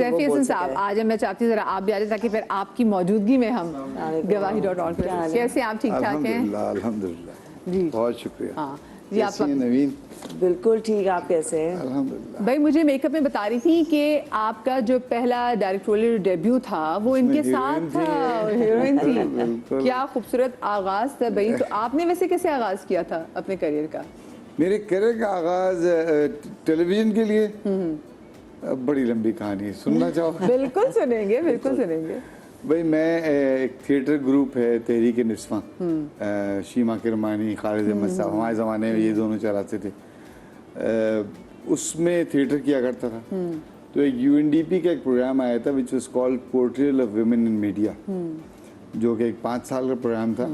सैफी हसन साहब, आज मैं चाहती हूँ जरा आप भी आ जाए ताकि फिर आपकी मौजूदगी में हम गवाही.org कैसे आप ठीक ठाक हैं? अल्हम्दुलिल्लाह जी, बहुत शुक्रिया। हाँ जी, आप नवीन? बिल्कुल ठीक, आप कैसे हैं? अल्हम्दुलिल्लाह। भाई मुझे मेकअप में बता रही थी कि आपका जो पहला डायरेक्टोरियल डेब्यू था वो इनके साथ था, हीरोइन थी। क्या खूबसूरत आगाज था भाई। तो आपने वैसे कैसे आगाज किया था अपने करियर का? मेरे करियर का आगाज टेलीविजन के लिए बड़ी लंबी कहानी है, सुनना चाहो? बिल्कुल सुनेंगे, बिल्कुल सुनेंगे। भाई मैं एक थिएटर ग्रुप है तहरीक निस्वां, शीमा किरमानी, खालिद अहमद साहब, हमारे ज़माने में ये दोनों चलाते थे। उसमें थिएटर किया करता था। तो एक UNDP का एक प्रोग्राम आया था which was called portrayal of women in media, जो कि एक 5 साल का प्रोग्राम था।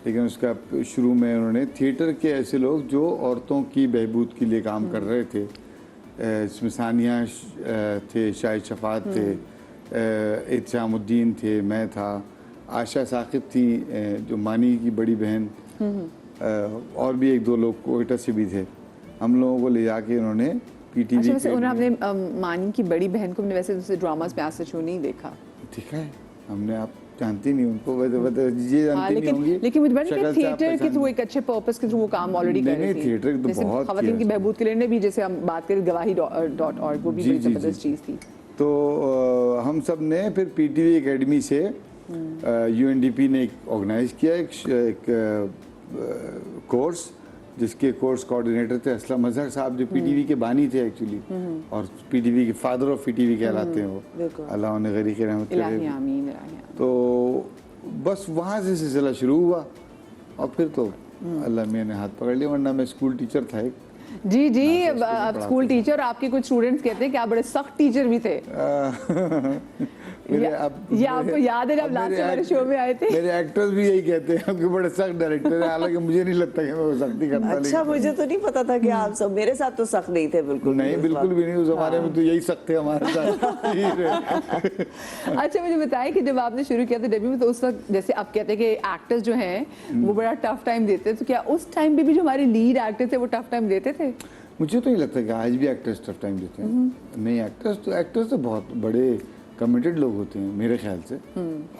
लेकिन उसका शुरू में उन्होंने थिएटर के ऐसे लोग जो औरतों की बहबूद के लिए काम कर रहे थे, इसमें सानिया थे, शाहिद शफात थे, इत्शामुद्दीन थे, मैं था, आशा साकिब थी जो मानी की बड़ी बहन, और भी 1-2 लोग कोयटा से भी थे। हम लोगों को ले जाके उन्होंने PTV अच्छा, वैसे उन्होंने मानी की बड़ी बहन को हमने वैसे दूसरे ड्रामास में आज तक नहीं देखा। ठीक है, हमने आप जानती नहीं उनको, ये जानती नहीं होंगी। लेकिन मुझे बता थिएटर के थ्रू एक अच्छे पर्पस के थ्रू वो काम ऑलरेडी कर रही थी। थिएटर तो बहुत खवातीन की बहबूद के लिए भी, जैसे हम बात करें गवाही.org, वो भी बड़ी जबरदस्त चीज़ थी। तो हम सब ने फिर PTV एकेडमी से UNDP ने ऑर्गेनाइज किया एक कोर्स, जिसके कोर्स कोऑर्डिनेटर थे असलम अजहर साहब, जो PTV के बानी थे एक्चुअली, और PTV के फादर ऑफ PTV कहलाते हैं वो, अल्लाह उन्हें गरीक़ रहमत करे। तो बस वहाँ से सिलसिला शुरू हुआ और फिर तो अल्लाह मैंने हाथ पकड़ लिया, वरना मैं स्कूल टीचर था एक। जी जी, आप स्कूल टीचर, आपके कुछ स्टूडेंट्स कहते हैं कि आप बड़े सख्त टीचर भी थे। ये आपको याद है जब लास्ट हमारे शो में आए थे? मेरे एक्टर्स भी यही कहते हैं कि बड़े सख्त डायरेक्टर हैं, हालांकि मुझे नहीं लगता कि मैं वो सख्ती करता। अच्छा, मुझे तो नहीं पता था कि आप सब, मेरे साथ तो सख्त नहीं थे बिल्कुल। नहीं, बिल्कुल भी नहीं, उस जमाने में तो यही सख्त थे हमारे साथ। अच्छा, मुझे बताइए कि जब आपने शुरू किया था डेब्यू में, तो उस वक्त जैसे आप कहते हैं कि एक्टर्स जो हैं वो बड़ा टफ टाइम देते हैं, तो क्या उस टाइम पे भी जो हमारे लीड एक्टर थे वो टफ टाइम देते थे? मुझे तो नहीं लगता कि आज भी एक्टर्स टफ टाइम देते हैं। नहीं, एक्टर्स तो बहुत बड़े कमिटेड लोग होते हैं मेरे ख्याल से,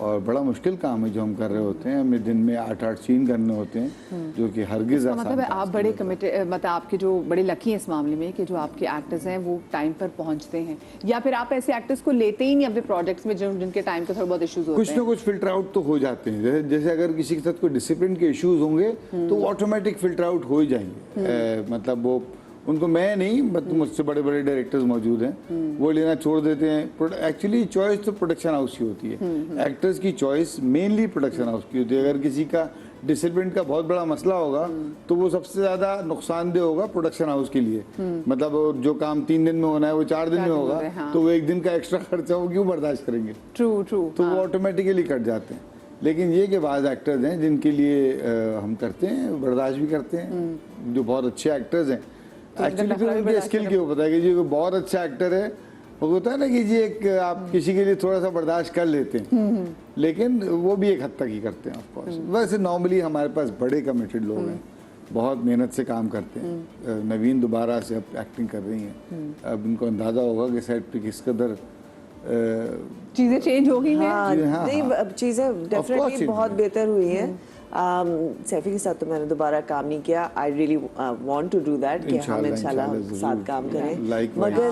और बड़ा मुश्किल काम है जो हम कर रहे होते हैं। हमें दिन में 8 सीन करने होते हैं, जो कि हरगिज़ आसान मतलब आप बड़े कमिटेड, मतलब आपके जो बड़े लकी हैं इस मामले में कि जो आपके एक्टर्स हैं वो टाइम पर पहुंचते हैं, या फिर आप ऐसे एक्टर्स को लेते ही नहीं अपने प्रोजेक्ट्स में जिनके टाइम के थोड़ा बहुत इश्यूज होते हैं? कुछ ना कुछ फिल्टर आउट तो हो जाते हैं। जैसे अगर किसी के साथ कोई डिसिप्लिन के इश्यूज होंगे तो ऑटोमेटिक फिल्टर आउट हो ही जाएंगे। मतलब वो उनको मैं नहीं, मुझसे बड़े बड़े डायरेक्टर्स मौजूद हैं, वो लेना छोड़ देते हैं। एक्चुअली चॉइस तो प्रोडक्शन हाउस की होती है, एक्टर्स की चॉइस मेनली प्रोडक्शन हाउस की होती है। अगर किसी का डिसिप्लिन का बहुत बड़ा मसला होगा तो वो सबसे ज़्यादा नुकसानदेह होगा प्रोडक्शन हाउस के लिए। मतलब जो काम 3 दिन में होना है वो 4 दिन में होगा, तो वो 1 दिन का एक्स्ट्रा खर्चा वो क्यों बर्दाश्त करेंगे? ट्रू, तो वो ऑटोमेटिकली कट जाते हैं। लेकिन ये के बाद एक्टर्स हैं जिनके लिए हम करते हैं, बर्दाश्त भी करते हैं, जो बहुत अच्छे एक्टर्स हैं। एक्चुअली फिर उनके स्किल के ऊपर है कि जी कोई बहुत अच्छा एक्टर है, वो होता है ना कि जी एक आप किसी के लिए थोड़ा सा बर्दाश्त कर लेते हैं, लेकिन वो भी एक हद तक ही करते हैं ऑफ कोर्स। वैसे नॉर्मली हमारे पास बड़े कमिटेड लोग हैं, बहुत मेहनत से काम करते हैं। नवीन दोबारा से अब एक्टिंग कर रही हैं, अब इनको अंदाज़ा होगा कि सेट पे किस कदर चीज़ें चेंज हो गई हैं। नहीं, अब चीज़ें डेफिनेटली बहुत बेहतर हुई हैं। सैफी के साथ तो मैंने दोबारा काम नहीं किया। I really want to do that कि हम इंशाल्लाह साथ काम करें। मगर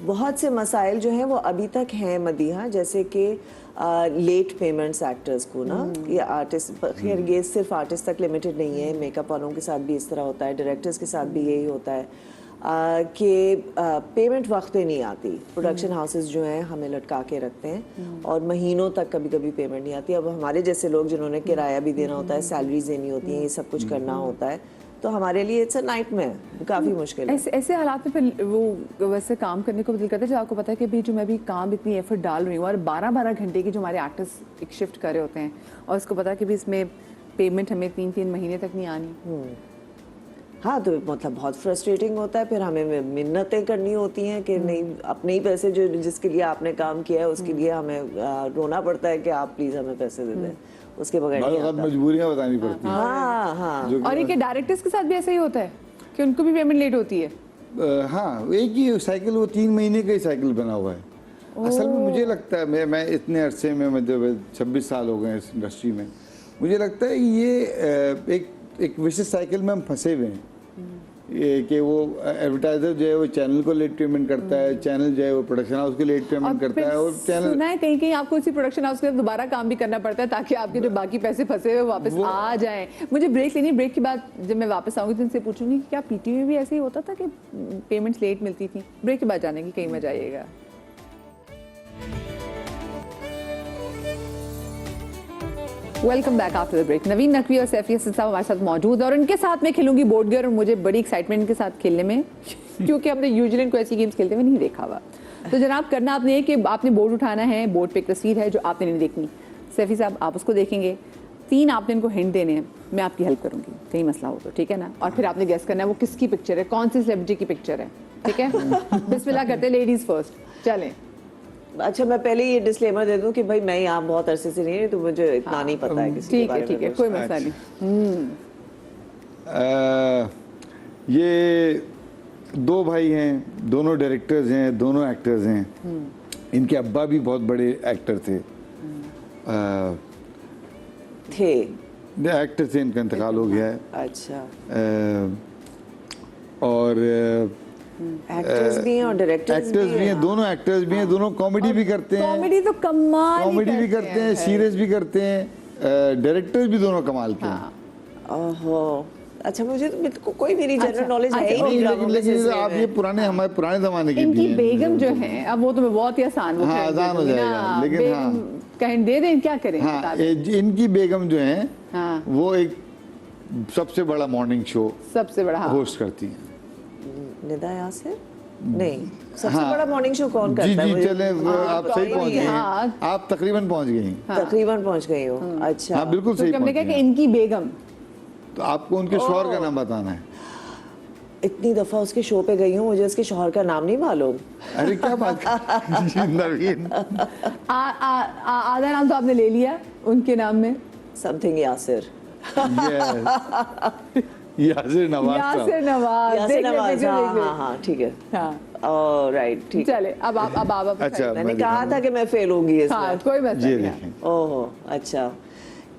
बहुत से मसाइल जो हैं वो अभी तक हैं मदीहा, जैसे कि लेट पेमेंट्स एक्टर्स को ना, ये आर्टिस्ट, खैर ये सिर्फ आर्टिस्ट तक लिमिटेड नहीं है, मेकअप वालों के साथ भी इस तरह होता है, डायरेक्टर्स के साथ भी यही होता है कि पेमेंट वक्त पे नहीं आती। प्रोडक्शन हाउसेस जो हैं हमें लटका के रखते हैं और महीनों तक कभी कभी पेमेंट नहीं आती। अब हमारे जैसे लोग जिन्होंने किराया भी देना होता है, सैलरीज देनी होती हैं, ये सब कुछ करना होता है, तो हमारे लिए इट्स अ नाइटमेयर, काफ़ी मुश्किल है। ऐसे हालात में फिर वो वैसे काम करने को दिल करता है जब आपको पता है कि भी जो मैं भी काम इतनी एफर्ट डाल रही हूँ और 12-12 घंटे की जो हमारे आर्टिस्ट एक शिफ्ट कर रहे होते हैं और उसको पता है कि भी इसमें पेमेंट हमें 3-3 महीने तक नहीं आनी। हाँ, तो मतलब बहुत फ्रस्ट्रेटिंग होता है। फिर हमें मिन्नतें करनी होती हैं कि नहीं, अपने ही पैसे जो जिसके लिए आपने काम किया है उसके लिए हमें रोना पड़ता है कि आप प्लीज़ हमें पैसे दे दें, उसके बगैर मजबूरियाँ बतानी पड़ती हैं। हाँ हाँ। और ये डायरेक्टर्स के साथ भी ऐसा ही होता है कि उनको भी पेमेंट लेट होती है? हाँ, एक ही साइकिल, वो 3 महीने का ही साइकिल बना हुआ है। असल में मुझे लगता है मैं इतने अरसे में मतलब 26 साल हो गए इस इंडस्ट्री में, मुझे लगता है ये एक विशेष साइकिल में हम फंसे हुए हैं। ये कि वो एडवर्टाइजर जो है वो चैनल को लेट पेमेंट करता है, चैनल जो है वो प्रोडक्शन हाउस को लेट पेमेंट करता है, और चैनल सुना है कहीं कहीं आपको इसी प्रोडक्शन हाउस के साथ दोबारा काम भी करना पड़ता है ताकि आपके जो बाकी पैसे फंसे हुए वापस आ जाएं। मुझे ब्रेक लेनी, ब्रेक के बाद जब मैं वापस आऊंगी तो इनसे पूछूंगी कि क्या पीटी में भी ऐसे ही होता था कि पेमेंट्स लेट मिलती थी। ब्रेक के बाद जाने की कहीं मजा आइएगा। Welcome back after the break. Naveen Naqvi और सैफी हसन साहब हमारे साथ मौजूद है और उनके साथ मैं खेलूंगी बोर्ड गेम, और मुझे बड़ी एक्साइटमेंट के साथ खेलने में क्योंकि हमने यूजुअली इनको ऐसी गेम्स खेलते हुए नहीं देखा हुआ। तो जनाब करना आपने है कि आपने बोर्ड उठाना है, बोर्ड पे एक तस्वीर है जो आपने नहीं देखनी। सैफी साहब आप उसको देखेंगे, 3 आपने इनको हिंट देने हैं, मैं आपकी हेल्प करूंगी कहीं मसला हो तो, ठीक है ना। और फिर आपने गेस करना है वो किसकी पिक्चर है, कौन सी सेलिब्रिटी की पिक्चर है, ठीक है। बिस्मिल्लाह करते हैं, लेडीज फर्स्ट, चलें। अच्छा मैं पहले ये डिस्क्लेमर दे दूं कि भाई मैं यहाँ बहुत अरसे से नहीं है तो मुझे इतना नहीं पता है किसी के बारे में। ठीक है, कोई मसला नहीं। ये 2 भाई हैं, दोनों डायरेक्टर्स हैं, दोनों एक्टर्स हैं। इनके अब्बा भी बहुत बड़े एक्टर थे। एक्टर थे, इनका इंतकाल हो गया है। अच्छा। और एक्टर्स भी हैं और डायरेक्टर्स भी हैं, दोनों एक्टर्स भी हैं, दोनों कॉमेडी भी करते हैं, कॉमेडी तो कमाल कॉमेडी भी करते हैं, सीरियस भी करते हैं, डायरेक्टर्स भी दोनों कमाल के हैं। ओहो, अच्छा मुझे तो कोई मेरी जनरल नॉलेज है ही नहीं। लेकिन आप ये हमारे पुराने जमाने की इनकी बेगम जो है, अब वो तुम्हें बहुत ही आसान वो आसान हो जाएगा, लेकिन हाँ कहीं दे दें, क्या करें। हाँ, इनकी बेगम जो है वो एक सबसे बड़ा मॉर्निंग शो सबसे बड़ा होस्ट करती है। निदा यासिर नहीं, सबसे बड़ा मॉर्निंग शो कौन करता है? जी चले, आप सही पहुंच गए, आप तकरीबन पहुंच गई, तकरीबन पहुंच गई हो। अच्छा हाँ बिल्कुल सही। हमने कहा कि इनकी बेगम, तो आपको उनके शौहर का नाम बताना है। इतनी दफा उसके शो पे गई हूँ, मुझे उसके शौहर का नाम नहीं मालूम। अरे क्या बात नवीन, आधा नाम तो आपने ले लिया उनके नाम में, समथिंग यासिर। यासिर नवाज, हाँ ठीक है, राइट ठीक। चले अब आप अच्छा, मैंने कहा था कि मैं फेल होंगी इसमें। कोई बात नहीं। ओहो अच्छा,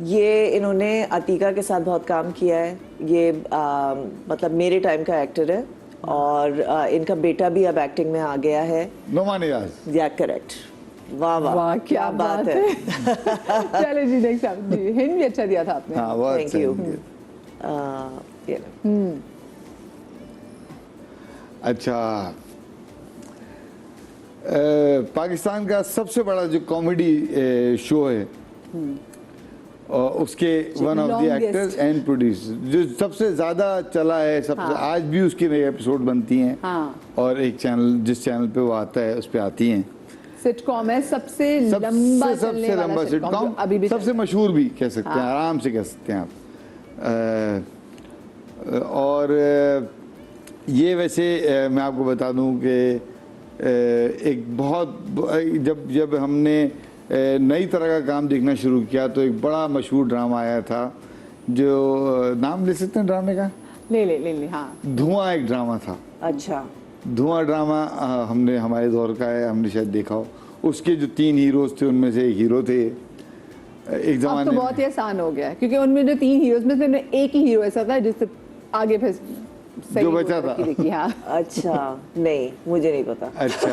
ये इन्होंने अतीका के साथ बहुत काम किया है। ये मतलब मेरे टाइम का एक्टर है और इनका बेटा भी अब एक्टिंग में आ गया है। नोमान नियाज़। या करेक्ट। वाह वाह क्या बात है। चलो जी, नेक्स्ट आप जी, हिंट भी अच्छा दिया था आपने। हाँ, थैंक यू। अच्छा, पाकिस्तान का सबसे बड़ा जो कॉमेडी शो है और उसके one of the actors and producer जो सबसे ज्यादा चला है, सबसे आज भी उसकी नई एपिसोड बनती हैं। और एक चैनल, जिस चैनल पे वो आता है उस पे आती हैं। सिटकॉम है, सबसे लंबा सिटकॉम, सबसे मशहूर भी कह सकते हैं, आराम से कह सकते हैं आप। और ये वैसे मैं आपको बता दूं कि एक बहुत जब हमने नई तरह का काम देखना शुरू किया तो एक बड़ा मशहूर ड्रामा आया था, जो नाम ले सकते हैं ड्रामे का? ले हाँ, धुआं एक ड्रामा था। अच्छा, धुआं ड्रामा हमने हमारे दौर का है, हमने शायद देखा हो। उसके जो 3 हीरोज थे उनमें से एक हीरो थे एक जमाने तो बहुत ही आसान हो गया क्योंकि उनमें जो 3 हीरोज में से एक ही हीरो ऐसा था जिससे आगे फिर जो बचा था। अच्छा नहीं, मुझे नहीं पता। अच्छा